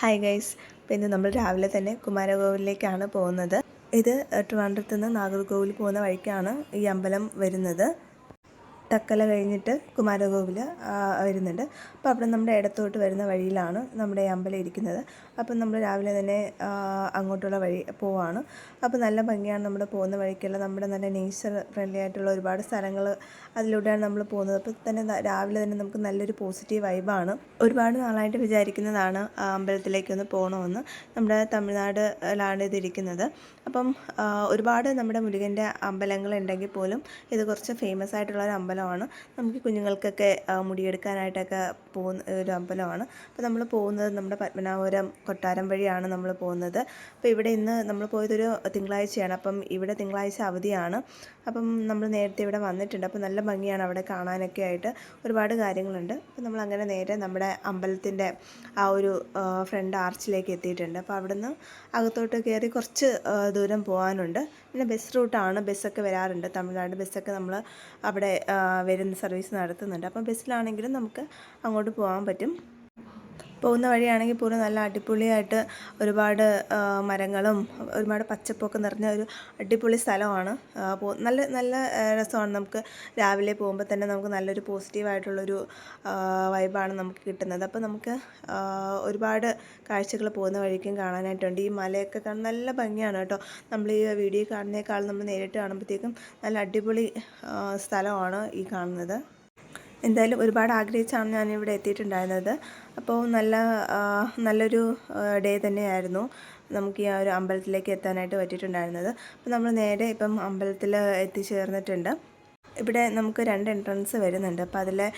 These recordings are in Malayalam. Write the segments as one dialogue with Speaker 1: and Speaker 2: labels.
Speaker 1: ഹായ് ഗൈസ്, ഇന്ന് നമ്മൾ രാവിലെ തന്നെ കുമാരകോവിലേക്കാണ് പോകുന്നത്. ഇത് ട്രിവാൻഡ്രത്ത് നിന്ന് നാഗർകോവിൽ പോകുന്ന വഴിക്കാണ് ഈ അമ്പലം വരുന്നത്. തക്കല കഴിഞ്ഞിട്ട് കുമാരകോവിൽ വരുന്നുണ്ട്. അപ്പോൾ അവിടെ നമ്മുടെ ഇടത്തോട്ട് വരുന്ന വഴിയിലാണ് നമ്മുടെ ഈ അമ്പലം ഇരിക്കുന്നത്. അപ്പം നമ്മൾ രാവിലെ തന്നെ അങ്ങോട്ടുള്ള വഴി പോവാണ്. അപ്പോൾ നല്ല ഭംഗിയാണ് നമ്മുടെ പോകുന്ന വഴിക്കുള്ള നമ്മുടെ നല്ല നേച്ചർ ഫ്രണ്ട്ലി ആയിട്ടുള്ള ഒരുപാട് സ്ഥലങ്ങൾ അതിലൂടെയാണ് നമ്മൾ പോകുന്നത്. അപ്പോൾ തന്നെ രാവിലെ തന്നെ നമുക്ക് നല്ലൊരു പോസിറ്റീവ് വൈബാണ്. ഒരുപാട് നാളായിട്ട് വിചാരിക്കുന്നതാണ് അമ്പലത്തിലേക്കൊന്ന് പോകണമെന്ന്. നമ്മുടെ തമിഴ്നാടിലാണ് ഇതിരിക്കുന്നത്. അപ്പം ഒരുപാട് നമ്മുടെ മുരുകൻ്റെ അമ്പലങ്ങളുണ്ടെങ്കിൽ പോലും ഇത് കുറച്ച് ഫേമസ് ആയിട്ടുള്ളൊരു അമ്പലമാണ്. നമുക്ക് കുഞ്ഞുങ്ങൾക്കൊക്കെ മുടിയെടുക്കാനായിട്ടൊക്കെ പോകുന്ന ഒരു അമ്പലമാണ്. അപ്പോൾ നമ്മൾ പോകുന്നത് നമ്മുടെ പത്മനാഭപുരം കൊട്ടാരം വഴിയാണ് നമ്മൾ പോകുന്നത്. അപ്പോൾ ഇവിടെ ഇന്ന് നമ്മൾ പോയതൊരു തിങ്കളാഴ്ചയാണ്. അപ്പം ഇവിടെ തിങ്കളാഴ്ച അവധിയാണ്. അപ്പം നമ്മൾ നേരത്തെ ഇവിടെ വന്നിട്ടുണ്ട്. അപ്പോൾ നല്ല ഭംഗിയാണ് അവിടെ കാണാനൊക്കെ ആയിട്ട്, ഒരുപാട് കാര്യങ്ങളുണ്ട്. അപ്പോൾ നമ്മൾ അങ്ങനെ നേരെ നമ്മുടെ അമ്പലത്തിൻ്റെ ആ ഒരു ഫ്രണ്ട് ആർച്ചിലേക്ക് എത്തിയിട്ടുണ്ട്. അപ്പോൾ അവിടുന്ന് അകത്തോട്ട് കയറി കുറച്ച് ദൂരം പോകാനുണ്ട്. പിന്നെ ബസ് റൂട്ടാണ്, ബസ്സൊക്കെ വരാറുണ്ട്. തമിഴ്നാട് ബസ്സൊക്കെ നമ്മൾ അവിടെ വരുന്ന സർവീസ് നടത്തുന്നുണ്ട്. അപ്പം ബസ്സിലാണെങ്കിലും നമുക്ക് അങ്ങോട്ട് പോകാൻ പറ്റും. പോകുന്ന വഴിയാണെങ്കിൽ പോലും നല്ല അടിപൊളിയായിട്ട് ഒരുപാട് മരങ്ങളും ഒരുപാട് പച്ചപ്പൊക്കെ നിറഞ്ഞ ഒരു അടിപൊളി സ്ഥലമാണ്. നല്ല നല്ല രസമാണ്. നമുക്ക് രാവിലെ പോകുമ്പോൾ തന്നെ നമുക്ക് നല്ലൊരു പോസിറ്റീവായിട്ടുള്ളൊരു വൈബാണ് നമുക്ക് കിട്ടുന്നത്. അപ്പോൾ നമുക്ക് ഒരുപാട് കാഴ്ചകൾ പോകുന്ന വഴിക്കും കാണാനായിട്ടുണ്ട്. ഈ മലയൊക്കെ കാണാൻ നല്ല ഭംഗിയാണ് കേട്ടോ. നമ്മൾ ഈ വീഡിയോ കാണുന്നേക്കാൾ നമ്മൾ നേരിട്ട് കാണുമ്പോഴത്തേക്കും നല്ല അടിപൊളി സ്ഥലമാണ് ഈ കാണുന്നത്. എന്തായാലും ഒരുപാട് ആഗ്രഹിച്ചാണ് ഞാനിവിടെ എത്തിയിട്ടുണ്ടായിരുന്നത്. അപ്പോൾ നല്ലൊരു ഡേ തന്നെയായിരുന്നു നമുക്ക് ഈ ഒരു അമ്പലത്തിലേക്ക് എത്താനായിട്ട് പറ്റിയിട്ടുണ്ടായിരുന്നത്. അപ്പോൾ നമ്മൾ നേരെ ഇപ്പം അമ്പലത്തിൽ എത്തിച്ചേർന്നിട്ടുണ്ട്. ഇവിടെ നമുക്ക് 2 എൻട്രൻസ് വരുന്നുണ്ട്. അപ്പോൾ അതിലെ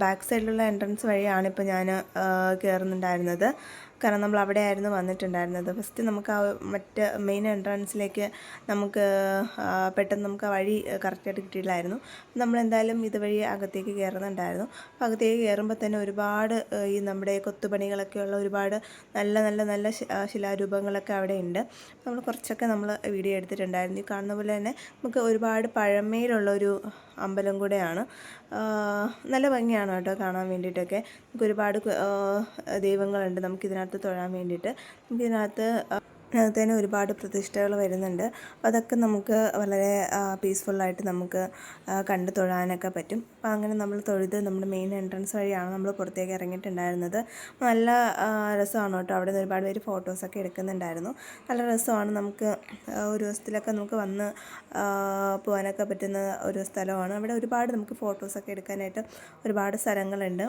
Speaker 1: ബാക്ക് സൈഡിലുള്ള എൻട്രൻസ് വഴിയാണ് ഇപ്പോൾ ഞാൻ കയറുന്നുണ്ടായിരുന്നത്. കാരണം നമ്മൾ അവിടെ ആയിരുന്നു വന്നിട്ടുണ്ടായിരുന്നത്. ഫസ്റ്റ് നമുക്ക് ആ മറ്റ് മെയിൻ എൻട്രൻസിലേക്ക് നമുക്ക് പെട്ടെന്ന് നമുക്ക് ആ വഴി കറക്റ്റായിട്ട് കിട്ടിയില്ലായിരുന്നു. നമ്മളെന്തായാലും ഇതുവഴി അകത്തേക്ക് കയറുന്നുണ്ടായിരുന്നു. അപ്പോൾ അകത്തേക്ക് കയറുമ്പോൾ തന്നെ ഒരുപാട് ഈ നമ്മുടെ കൊത്തുപണികളൊക്കെയുള്ള ഒരുപാട് നല്ല ശിലാരൂപങ്ങളൊക്കെ അവിടെ ഉണ്ട്. നമ്മൾ കുറച്ചൊക്കെ വീഡിയോ എടുത്തിട്ടുണ്ടായിരുന്നു. ഈ കാണുന്ന പോലെ തന്നെ നമുക്ക് ഒരുപാട് പഴമയിലുള്ളൊരു അമ്പലം കൂടെയാണ്. നല്ല ഭംഗിയാണ് കേട്ടോ കാണാൻ വേണ്ടിയിട്ടൊക്കെ. നമുക്ക് ഒരുപാട് ദൈവങ്ങളുണ്ട് നമുക്കിതിനകത്ത് തൊഴാൻ വേണ്ടിയിട്ട്. നമുക്കിതിനകത്ത് തന്നെ ഒരുപാട് പ്രതിഷ്ഠകൾ വരുന്നുണ്ട്. അപ്പോൾ അതൊക്കെ നമുക്ക് വളരെ പീസ്ഫുള്ളായിട്ട് നമുക്ക് കണ്ട് തൊഴാനൊക്കെ പറ്റും. അപ്പോൾ അങ്ങനെ നമ്മൾ തൊഴുത് നമ്മുടെ മെയിൻ എൻട്രൻസ് വഴിയാണ് നമ്മൾ പുറത്തേക്ക് ഇറങ്ങിയിട്ടുണ്ടായിരുന്നത്. നല്ല രസമാണ് കേട്ടോ. അവിടെ നിന്ന് ഒരുപാട് പേര് ഫോട്ടോസൊക്കെ എടുക്കുന്നുണ്ടായിരുന്നു. നല്ല രസമാണ്. നമുക്ക് ഒരു ദിവസത്തിലൊക്കെ നമുക്ക് വന്ന് പോകാനൊക്കെ പറ്റുന്ന ഒരു സ്ഥലമാണ്. അവിടെ ഒരുപാട് നമുക്ക് ഫോട്ടോസൊക്കെ എടുക്കാനായിട്ട് ഒരുപാട് സ്ഥലങ്ങളുണ്ട്.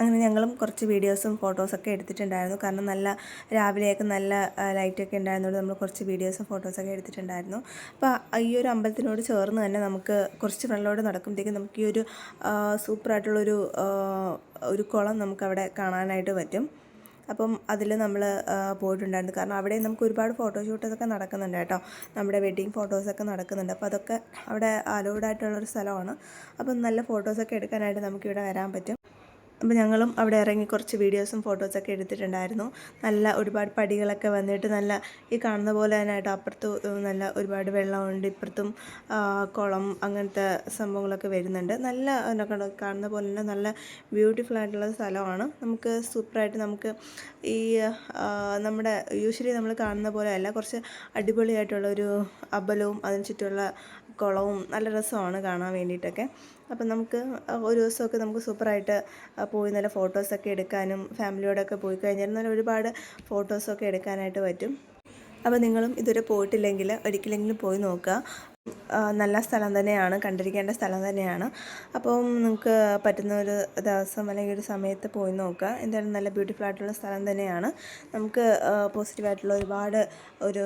Speaker 1: അങ്ങനെ ഞങ്ങളും കുറച്ച് വീഡിയോസും ഫോട്ടോസൊക്കെ എടുത്തിട്ടുണ്ടായിരുന്നു. കാരണം നല്ല രാവിലെയൊക്കെ നല്ല ലൈറ്റൊക്കെ ഉണ്ടായിരുന്നതുകൊണ്ട് നമ്മൾ കുറച്ച് വീഡിയോസും ഫോട്ടോസൊക്കെ എടുത്തിട്ടുണ്ടായിരുന്നു. അപ്പോൾ ഈ ഒരു അമ്പലത്തിനോട് ചേർന്ന് തന്നെ നമുക്ക് കുറച്ച് വെള്ളമോട് നടക്കുമ്പോഴത്തേക്കും നമുക്ക് ഈ ഒരു സൂപ്പറായിട്ടുള്ളൊരു കുളം നമുക്കവിടെ കാണാനായിട്ട് പറ്റും. അപ്പം അതിൽ നമ്മൾ പോയിട്ടുണ്ടായിരുന്നു. കാരണം അവിടെ നമുക്ക് ഒരുപാട് ഫോട്ടോഷൂട്ടൊക്കെ നടക്കുന്നുണ്ട് കേട്ടോ. നമ്മുടെ വെഡ്ഡിങ് ഫോട്ടോസൊക്കെ നടക്കുന്നുണ്ട്. അപ്പോൾ അതൊക്കെ അവിടെ അലൗഡ് ആയിട്ടുള്ളൊരു സ്ഥലമാണ്. അപ്പം നല്ല ഫോട്ടോസൊക്കെ എടുക്കാനായിട്ട് നമുക്കിവിടെ വരാൻ പറ്റും. അപ്പോൾ ഞങ്ങളും അവിടെ ഇറങ്ങി കുറച്ച് വീഡിയോസും ഫോട്ടോസൊക്കെ എടുത്തിട്ടുണ്ടായിരുന്നു. നല്ല ഒരുപാട് പടികളൊക്കെ വന്നിട്ട് നല്ല ഈ കാണുന്ന പോലെ തന്നെ ആയിട്ട് അപ്പുറത്ത് നല്ല ഒരുപാട് വെള്ളമുണ്ട്, ഇപ്പുറത്തും കുളം അങ്ങനത്തെ സംഭവങ്ങളൊക്കെ വരുന്നുണ്ട്. നല്ല കാണുന്ന പോലെ തന്നെ നല്ല ബ്യൂട്ടിഫുൾ ആയിട്ടുള്ള സ്ഥലമാണ്. നമുക്ക് സൂപ്പറായിട്ട് നമുക്ക് ഈ നമ്മുടെ യൂഷ്വലി നമ്മൾ കാണുന്ന പോലെയല്ല, കുറച്ച് അടിപൊളിയായിട്ടുള്ളൊരു അമ്പലവും അതിന് ചുറ്റുമുള്ള കുളവും നല്ല രസമാണ് കാണാൻ വേണ്ടിയിട്ടൊക്കെ. അപ്പം നമുക്ക് ഒരു ദിവസമൊക്കെ നമുക്ക് സൂപ്പറായിട്ട് പോയി നല്ല ഫോട്ടോസൊക്കെ എടുക്കാനും ഫാമിലിയോടൊക്കെ പോയി കഴിഞ്ഞാൽ നല്ല ഒരുപാട് ഫോട്ടോസൊക്കെ എടുക്കാനായിട്ട് പറ്റും. അപ്പോൾ നിങ്ങളും ഇതുവരെ പോയിട്ടില്ലെങ്കിൽ ഒരിക്കലെങ്കിലും പോയി നോക്കുക. നല്ല സ്ഥലം തന്നെയാണ്, കണ്ടിരിക്കേണ്ട സ്ഥലം തന്നെയാണ്. അപ്പം നിങ്ങൾക്ക് പറ്റുന്ന ഒരു ദിവസം അല്ലെങ്കിൽ ഒരു സമയത്ത് പോയി നോക്കുക. എന്തായാലും നല്ല ബ്യൂട്ടിഫുൾ ആയിട്ടുള്ള സ്ഥലം തന്നെയാണ്. നമുക്ക് പോസിറ്റീവായിട്ടുള്ള ഒരുപാട് ഒരു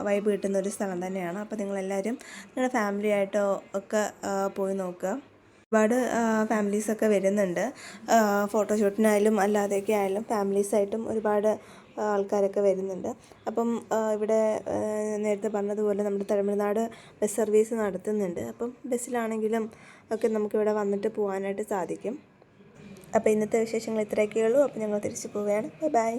Speaker 1: വൈബ് കിട്ടുന്ന ഒരു സ്ഥലം തന്നെയാണ്. അപ്പോൾ നിങ്ങളെല്ലാവരും നിങ്ങളുടെ ഫാമിലി ആയിട്ടോ ഒക്കെ പോയി നോക്കുക. ഒരുപാട് ഫാമിലീസൊക്കെ വരുന്നുണ്ട്. ഫോട്ടോഷൂട്ടിനായാലും അല്ലാതെയൊക്കെ ആയാലും ഫാമിലീസായിട്ടും ഒരുപാട് ആൾക്കാരൊക്കെ വരുന്നുണ്ട്. അപ്പം ഇവിടെ നേരത്തെ പറഞ്ഞതുപോലെ നമ്മുടെ തമിഴ്നാട് ബസ് സർവീസ് നടത്തുന്നുണ്ട്. അപ്പം ബസ്സിലാണെങ്കിലും ഒക്കെ നമുക്കിവിടെ വന്നിട്ട് പോകാനായിട്ട് സാധിക്കും. അപ്പോൾ ഇന്നത്തെ വിശേഷങ്ങൾ ഇത്രയൊക്കെയുള്ളൂ. അപ്പോൾ ഞങ്ങൾ തിരിച്ചു പോവുകയാണ്. ബൈ.